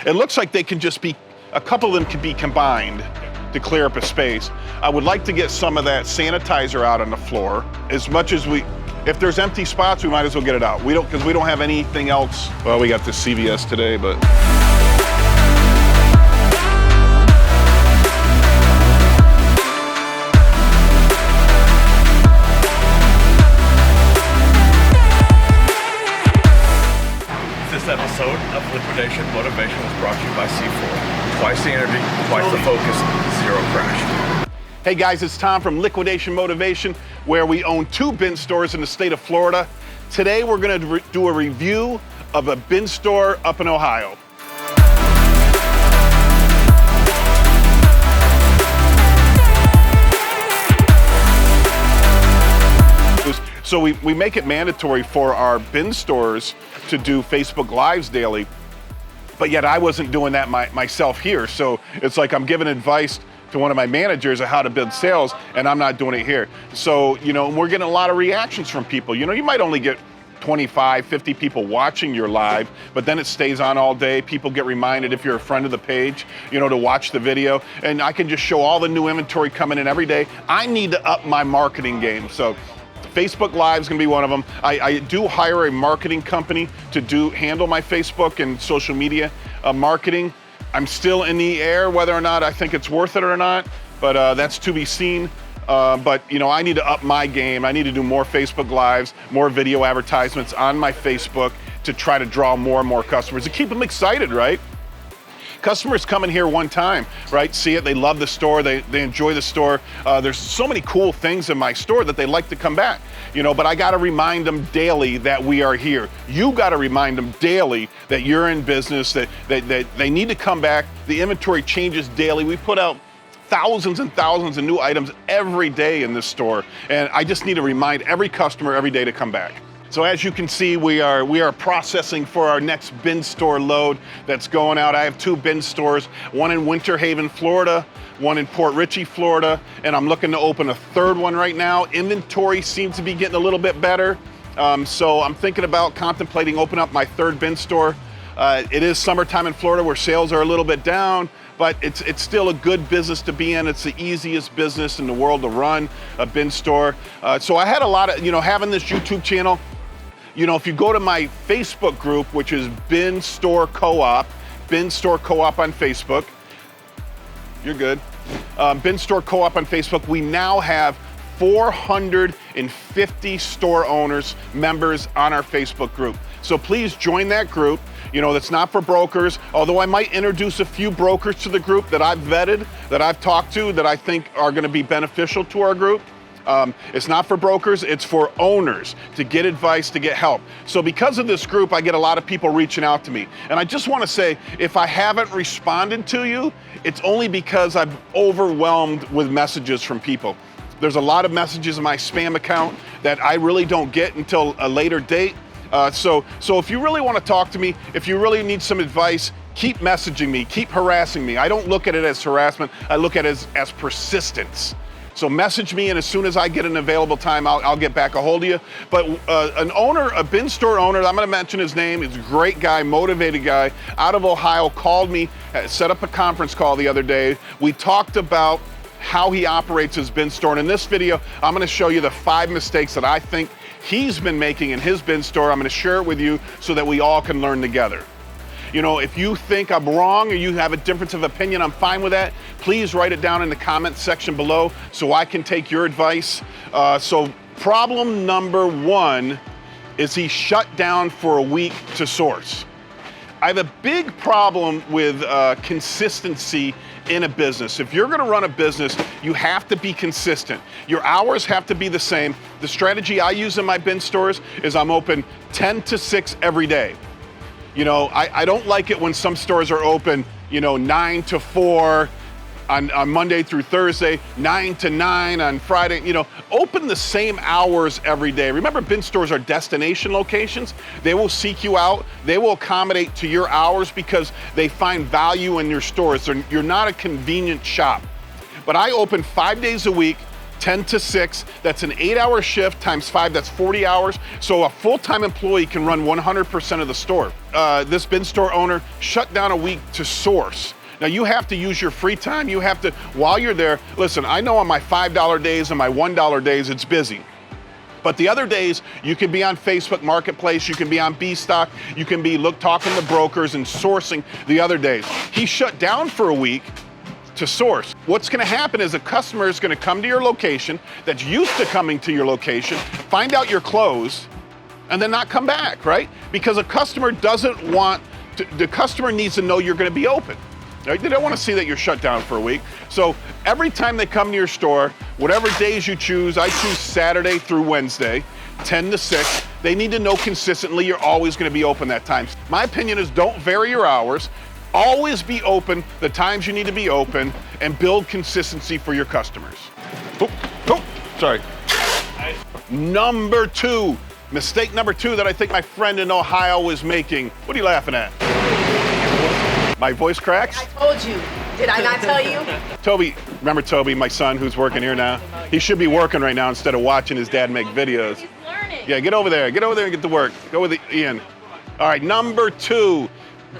It looks like they can just be, a couple of them can be combined to clear up a space. I would like to get some of that sanitizer out on the floor. As much as if there's empty spots, we might as well get it out. Because we don't have anything else. Well, we got the CVS today, but. This episode of Liquidation Motivation was brought to you by C4. Twice the energy, twice the focus, zero crash. Hey guys, it's Tom from Liquidation Motivation, where we own 2 bin stores in the state of Florida. Today we're gonna do a review of a bin store up in Ohio. So we make it mandatory for our bin stores to do Facebook Lives daily, but yet I wasn't doing that myself here. So it's like I'm giving advice to one of my managers on how to build sales, and I'm not doing it here. So, we're getting a lot of reactions from people. You might only get 25, 50 people watching your live, but then it stays on all day. People get reminded, if you're a friend of the page, to watch the video. And I can just show all the new inventory coming in every day. I need to up my marketing game. So Facebook Live is going to be one of them. I do hire a marketing company to handle my Facebook and social media marketing. I'm still in the air whether or not I think it's worth it or not, but that's to be seen. But I need to up my game. I need to do more Facebook Lives, more video advertisements on my Facebook to try to draw more and more customers, to keep them excited, right? Customers come in here one time, right? See it, they love the store, they enjoy the store. There's so many cool things in my store that they like to come back, but I gotta remind them daily that we are here. You gotta remind them daily that you're in business, that they need to come back. The inventory changes daily. We put out thousands and thousands of new items every day in this store, and I just need to remind every customer every day to come back. So as you can see, we are processing for our next bin store load that's going out. I have 2 bin stores, one in Winter Haven, Florida, one in Port Richey, Florida, and I'm looking to open a 3rd one right now. Inventory seems to be getting a little bit better, so I'm thinking about contemplating opening up my 3rd bin store. It is summertime in Florida where sales are a little bit down, but it's still a good business to be in. It's the easiest business in the world to run, a bin store. So I had a lot of, having this YouTube channel, if you go to my Facebook group, which is Bin Store Co-op on Facebook, you're good. Bin Store Co-op on Facebook, we now have 450 store owners, members on our Facebook group. So please join that group. That's not for brokers, although I might introduce a few brokers to the group that I've vetted, that I've talked to, that I think are gonna be beneficial to our group. It's not for brokers, it's for owners to get advice, to get help. So because of this group, I get a lot of people reaching out to me. And I just want to say, if I haven't responded to you, it's only because I'm overwhelmed with messages from people. There's a lot of messages in my spam account that I really don't get until a later date. So if you really want to talk to me, if you really need some advice, keep messaging me, keep harassing me. I don't look at it as harassment, I look at it as persistence. So message me, and as soon as I get an available time, I'll get back a hold of you. But a bin store owner, I'm gonna mention his name, he's a great guy, motivated guy, out of Ohio, called me, set up a conference call the other day. We talked about how he operates his bin store, and in this video, I'm gonna show you the 5 mistakes that I think he's been making in his bin store. I'm gonna share it with you so that we all can learn together. If you think I'm wrong or you have a difference of opinion, I'm fine with that. Please write it down in the comments section below so I can take your advice. So problem number 1 is he shut down for a week to source. I have a big problem with consistency in a business. If you're gonna run a business, you have to be consistent. Your hours have to be the same. The strategy I use in my bin stores is I'm open 10 to 6 every day. I don't like it when some stores are open, 9 to 4 on Monday through Thursday, 9 to 9 on Friday. Open the same hours every day. Remember, bin stores are destination locations. They will seek you out. They will accommodate to your hours because they find value in your stores. You're not a convenient shop. But I open 5 days a week, 10 to 6. That's an 8-hour shift times 5, that's 40 hours. So a full-time employee can run 100% of the store. This bin store owner shut down a week to source. Now you have to use your free time. You have to, while you're there, listen, I know on my $5 days and my $1 days, it's busy. But the other days, you can be on Facebook Marketplace, you can be on B-Stock, you can be talking to brokers and sourcing the other days. He shut down for a week to source. What's gonna happen is a customer is gonna come to your location that's used to coming to your location, find out you're closed, and then not come back, right? Because a customer doesn't want, the customer needs to know you're gonna be open. Right? They don't want to see that you're shut down for a week. So every time they come to your store, whatever days you choose, I choose Saturday through Wednesday, 10 to 6. They need to know consistently you're always going to be open that time. My opinion is don't vary your hours. Always be open the times you need to be open and build consistency for your customers. Sorry. Number 2, mistake number 2 that I think my friend in Ohio was making. What are you laughing at? My voice cracks? I told you. Did I not tell you? Toby, remember Toby, my son who's working here now? He should be working right now instead of watching his dad make videos. He's learning. Yeah, get over there and get to work. Go with Ian. All right, number 2,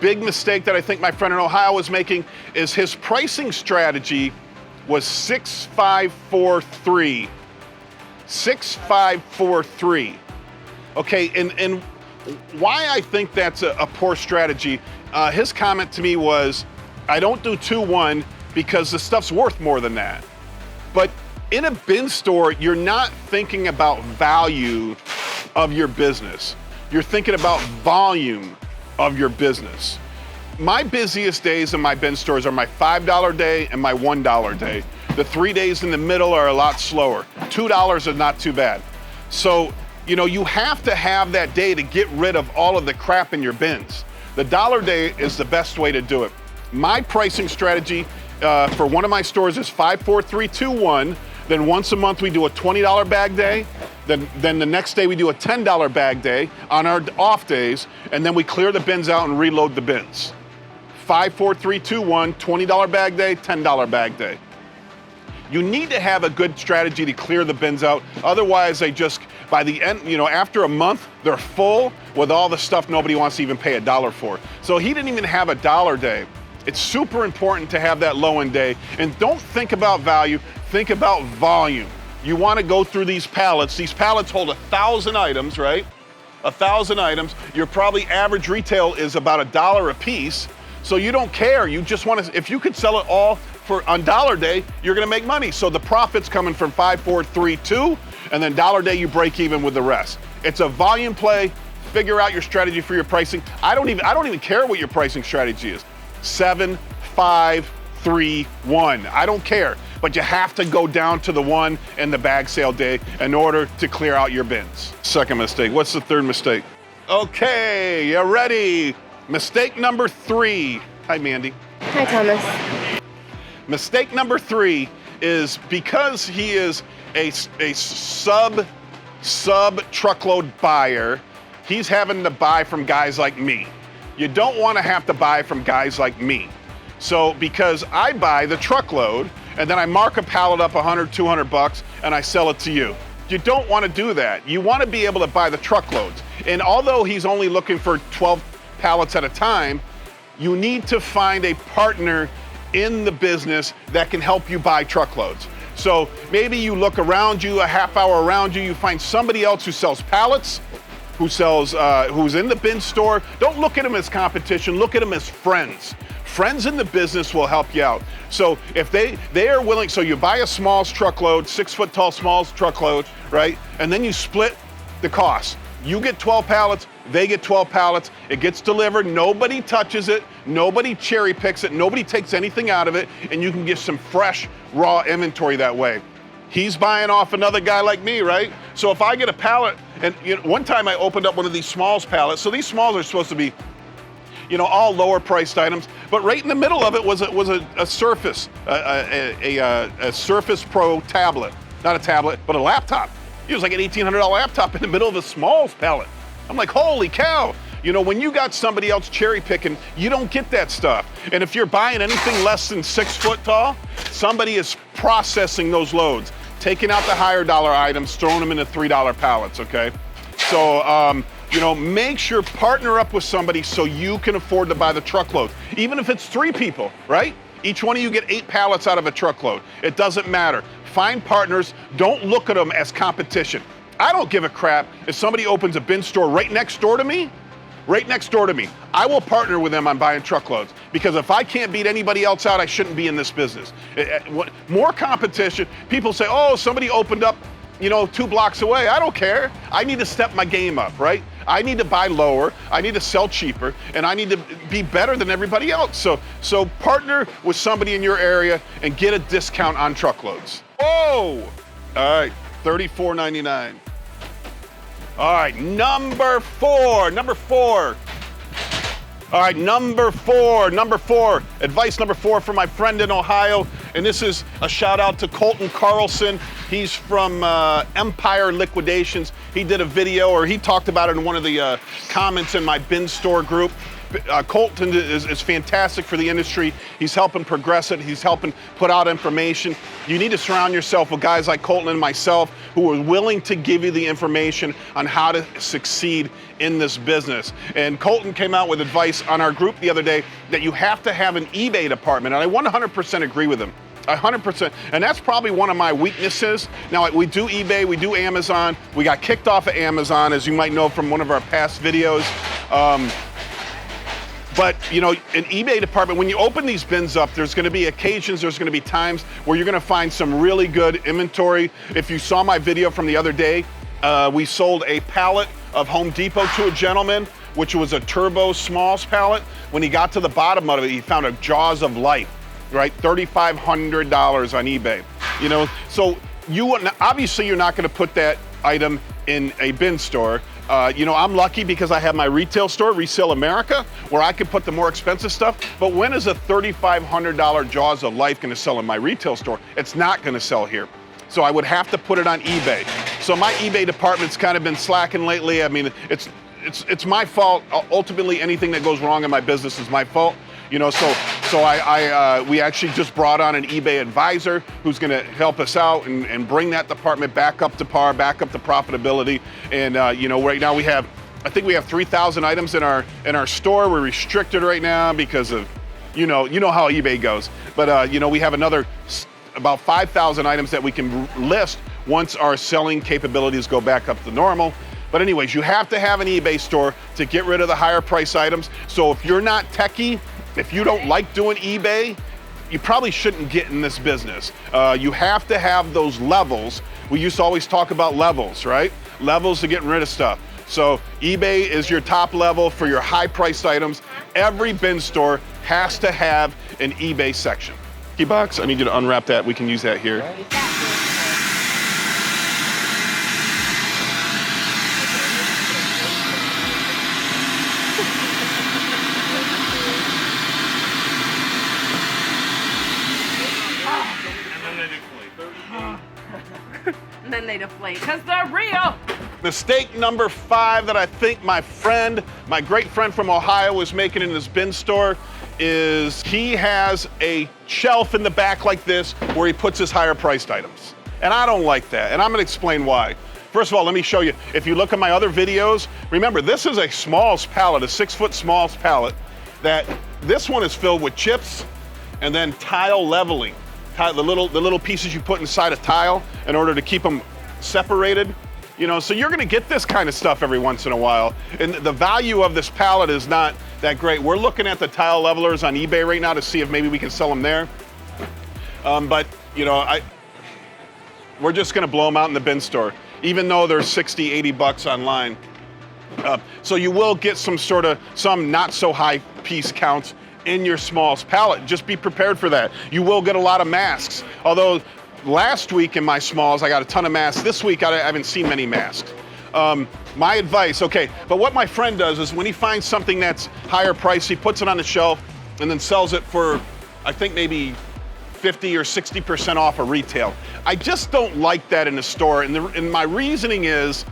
big mistake that I think my friend in Ohio was making is his pricing strategy was 6543. 6543. Okay, and why I think that's a poor strategy, his comment to me was, I don't do 2-1 because the stuff's worth more than that. But in a bin store, you're not thinking about value of your business. You're thinking about volume of your business. My busiest days in my bin stores are my $5 day and my $1 day. The 3 days in the middle are a lot slower. $2 is not too bad. So, you know, you have to have that day to get rid of all of the crap in your bins. The dollar day is the best way to do it. My pricing strategy for one of my stores is 5, 4, 3, 2, 1. Then once a month we do a $20 bag day. Then the next day we do a $10 bag day on our off days, and then we clear the bins out and reload the bins. 5, 4, 3, 2, 1, $20 bag day, $10 bag day. You need to have a good strategy to clear the bins out. Otherwise, they just, by the end, you know, after a month, they're full with all the stuff nobody wants to even pay $1 for. So he didn't even have a dollar day. It's super important to have that low end day. And don't think about value, think about volume. You want to go through these pallets. These pallets hold 1,000 items, right? 1,000 items. Your probably average retail is about $1 a piece. So you don't care. You just want to, if you could sell it all for on dollar day, you're going to make money. So the profit's coming from 5, 4, 3, 2, and then dollar day you break even with the rest. It's a volume play. Figure out your strategy for your pricing. I don't even care what your pricing strategy is. 7, 5, 3, 1. I don't care. But you have to go down to the 1 and the bag sale day in order to clear out your bins. Second mistake. What's the third mistake? Okay, you ready? Mistake number 3. Hi, Mandy. Hi, Thomas. Mistake number 3 is because he is a sub truckload buyer, he's having to buy from guys like me. You don't want to have to buy from guys like me. So because I buy the truckload and then I mark a pallet up $100, $200 and I sell it to you. You don't want to do that. You want to be able to buy the truckloads. And although he's only looking for 12 pallets at a time, you need to find a partner in the business that can help you buy truckloads. So maybe you look around you, a half hour around you, you find somebody else who sells pallets, who's in the bin store. Don't look at them as competition, look at them as friends. Friends in the business will help you out. So if they are willing, so you buy a Smalls truckload, 6 foot tall Smalls truckload, right? And then you split the cost. You get 12 pallets, they get 12 pallets, it gets delivered, nobody touches it, nobody cherry picks it, nobody takes anything out of it, and you can get some fresh, raw inventory that way. He's buying off another guy like me, right? So if I get a pallet, and you know, one time I opened up one of these Smalls pallets, so these Smalls are supposed to be, you know, all lower priced items, but right in the middle of it was a Surface, a Surface Pro tablet, not a tablet, but a laptop. It was like an $1,800 laptop in the middle of a Smalls pallet. I'm like, holy cow. You know, when you got somebody else cherry picking, you don't get that stuff. And if you're buying anything less than 6 foot tall, somebody is processing those loads. taking out the higher dollar items, throwing them into $3 pallets, okay? So, you know, make sure partner up with somebody so you can afford to buy the truckload. Even if it's 3 people, right? Each one of you get 8 pallets out of a truckload. It doesn't matter. Find partners, don't look at them as competition. I don't give a crap if somebody opens a bin store right next door to me, I will partner with them on buying truckloads, because if I can't beat anybody else out, I shouldn't be in this business. More competition, people say, oh, somebody opened up, you know, 2 blocks away. I don't care. I need to step my game up, right? I need to buy lower, I need to sell cheaper, and I need to be better than everybody else. So partner with somebody in your area and get a discount on truckloads. Oh, all right, $34.99. All right, number four. All right, number four, advice number 4 for my friend in Ohio, and this is a shout out to Colton Carlson. He's from Empire Liquidations. He did a video, or he talked about it in one of the comments in my bin store group. Colton is fantastic for the industry. He's helping progress it. He's helping put out information. You need to surround yourself with guys like Colton and myself who are willing to give you the information on how to succeed in this business. And Colton came out with advice on our group the other day that you have to have an eBay department, and I 100% agree with him. 100%, and that's probably one of my weaknesses. Now, we do eBay, we do Amazon. We got kicked off of Amazon, as you might know from one of our past videos. But, you know, an eBay department, when you open these bins up, there's gonna be occasions, there's gonna be times where you're gonna find some really good inventory. If you saw my video from the other day, we sold a pallet of Home Depot to a gentleman, which was a Turbo Smalls pallet. When he got to the bottom of it, he found a Jaws of Life, right? $3,500 on eBay. You know, so obviously you're not gonna put that item in a bin store. You know, I'm lucky because I have my retail store, Resale America, where I can put the more expensive stuff. But when is a $3,500 Jaws of Life gonna sell in my retail store? It's not gonna sell here. So I would have to put it on eBay. So my eBay department's kind of been slacking lately. I mean, it's my fault. Ultimately, anything that goes wrong in my business is my fault. You know, so we actually just brought on an eBay advisor who's gonna help us out and bring that department back up to par, back up to profitability. And you know, right now I think we have 3,000 items in our store. We're restricted right now because of, you know how eBay goes. But you know, we have another about 5,000 items that we can list once our selling capabilities go back up to normal. But anyways, you have to have an eBay store to get rid of the higher price items. So if you're not techie, if you don't like doing eBay, you probably shouldn't get in this business. You have to have those levels. We used to always talk about levels, right? Levels to getting rid of stuff. So eBay is your top level for your high priced items. Every bin store has to have an eBay section. Key box, I need you to unwrap that. We can use that here. And then they deflate. Because they're real. Mistake number 5 that I think my great friend from Ohio was making in his bin store is he has a shelf in the back like this where he puts his higher priced items. And I don't like that, and I'm gonna explain why. First of all, let me show you. If you look at my other videos, remember this is a Smalls pallet, a 6-foot Smalls pallet. This one is filled with chips and then tile leveling. The little pieces you put inside a tile in order to keep them separated. You know, so you're gonna get this kind of stuff every once in a while. And the value of this pallet is not that great. We're looking at the tile levelers on eBay right now to see if maybe we can sell them there. But, you know, we're just gonna blow them out in the bin store, even though they're 60, 80 bucks online. So you will get some not so high piece counts in your Smalls pallet. Just be prepared for that. You will get a lot of masks. Although last week in my Smalls, I got a ton of masks. This week, I haven't seen many masks. My advice, okay, but what my friend does is when he finds something that's higher price, he puts it on the shelf and then sells it for, I think maybe 50 or 60% off of retail. I just don't like that in the store. And my reasoning is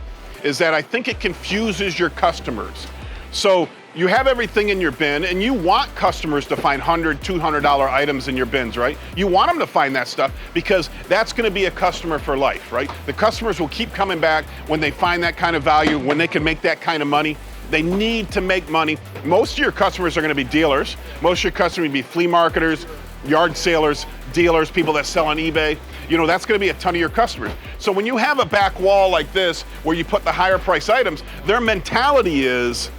that I think it confuses your customers. So you have everything in your bin and you want customers to find $100, $200 items in your bins, right? You want them to find that stuff because that's gonna be a customer for life, right? The customers will keep coming back when they find that kind of value, when they can make that kind of money. They need to make money. Most of your customers are gonna be dealers. Most of your customers will be flea marketers, yard salers, dealers, people that sell on eBay. You know, that's gonna be a ton of your customers. So when you have a back wall like this, where you put the higher price items, their mentality is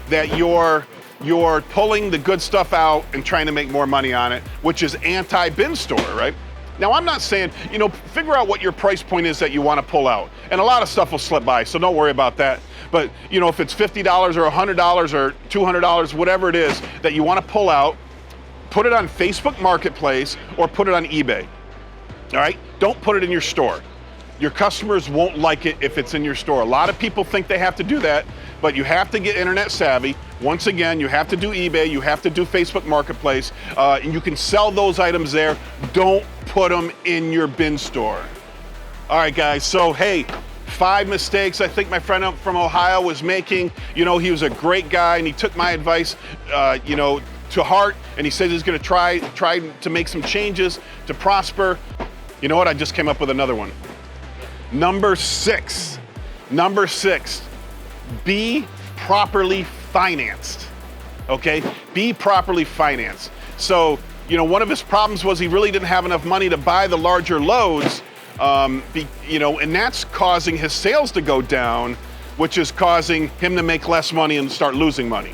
that you're pulling the good stuff out and trying to make more money on it, which is anti-bin store, right? Now, I'm not saying, you know, figure out what your price point is that you want to pull out. And a lot of stuff will slip by, so don't worry about that. But, you know, if it's $50 or $100 or $200, whatever it is that you want to pull out, put it on Facebook Marketplace or put it on eBay, all right? Don't put it in your store. Your customers won't like it if it's in your store. A lot of people think they have to do that, but you have to get internet savvy. Once again, you have to do eBay, you have to do Facebook Marketplace, and you can sell those items there. Don't put them in your bin store. All right, guys, so hey, 5 mistakes I think my friend up from Ohio was making. You know, he was a great guy and he took my advice, you know, to heart, and he said he's gonna try to make some changes to prosper. You know what, I just came up with another one. Number 6, be properly financed, okay? Be properly financed. So, you know, one of his problems was he really didn't have enough money to buy the larger loads, you know, and that's causing his sales to go down, which is causing him to make less money and start losing money.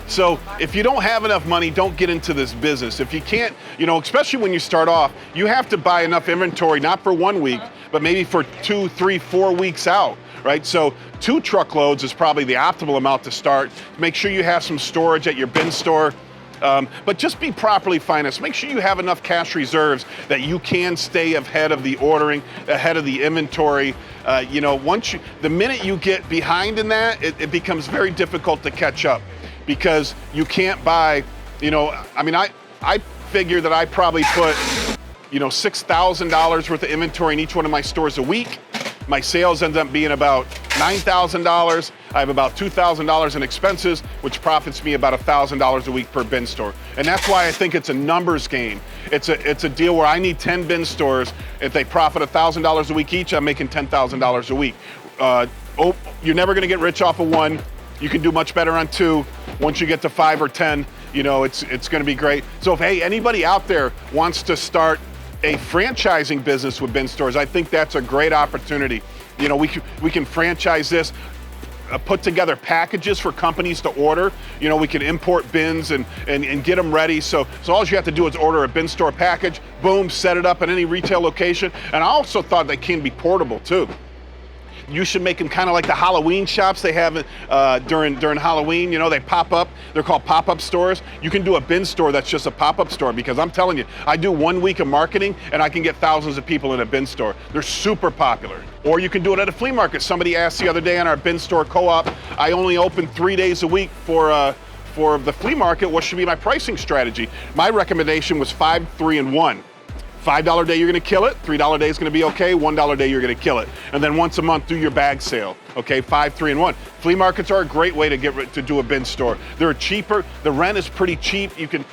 So if you don't have enough money, don't get into this business. If you can't, you know, especially when you start off, you have to buy enough inventory, not for 1 week, but maybe for 2, 3, 4 weeks out, right? So 2 truckloads is probably the optimal amount to start. Make sure you have some storage at your bin store, but just be properly financed. Make sure you have enough cash reserves that you can stay ahead of the ordering, ahead of the inventory. You know, the minute you get behind in that, it becomes very difficult to catch up. Because you can't buy, you know, I mean, I figure that I probably put, you know, $6,000 worth of inventory in each one of my stores a week. My sales end up being about $9,000. I have about $2,000 in expenses, which profits me about $1,000 a week per bin store. And that's why I think it's a numbers game. It's a deal where I need 10 bin stores. If they profit $1,000 a week each, I'm making $10,000 a week. You're never gonna get rich off of 1. You can do much better on 2. Once you get to 5 or 10, you know, it's gonna be great. So if, hey, anybody out there wants to start a franchising business with bin stores, I think that's a great opportunity. You know, we can franchise this, put together packages for companies to order. You know, we can import bins and get them ready. So all you have to do is order a bin store package, boom, set it up at any retail location. And I also thought they can be portable too. You should make them kind of like the Halloween shops they have during Halloween. You know, they pop up. They're called pop-up stores. You can do a bin store that's just a pop-up store, because I'm telling you, I do 1 week of marketing and I can get thousands of people in a bin store. They're super popular. Or you can do it at a flea market. Somebody asked the other day on our bin store co-op, I only open 3 days a week for the flea market. What should be my pricing strategy? My recommendation was 5, 3, and 1. $5 day, you're gonna kill it. $3 day is gonna be okay. $1 day, you're gonna kill it. And then once a month, do your bag sale. Okay, 5, 3, and 1. Flea markets are a great way to do a bin store. They're cheaper. The rent is pretty cheap. You can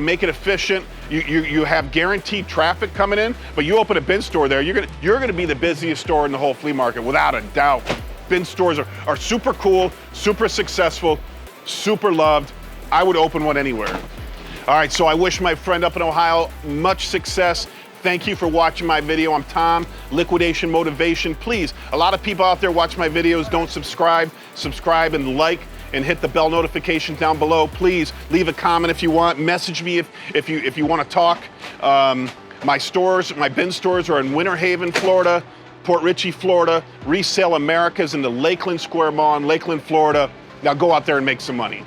make it efficient. You have guaranteed traffic coming in. But you open a bin store there, you're gonna be the busiest store in the whole flea market, without a doubt. Bin stores are super cool, super successful, super loved. I would open one anywhere. All right, so I wish my friend up in Ohio much success. Thank you for watching my video. I'm Tom, Liquidation Motivation. Please, a lot of people out there watch my videos, don't subscribe. Subscribe and like and hit the bell notification down below. Please leave a comment if you want. Message me if you want to talk. My bin stores are in Winter Haven, Florida, Port Richey, Florida. Resale Americas in the Lakeland Square Mall in Lakeland, Florida. Now go out there and make some money.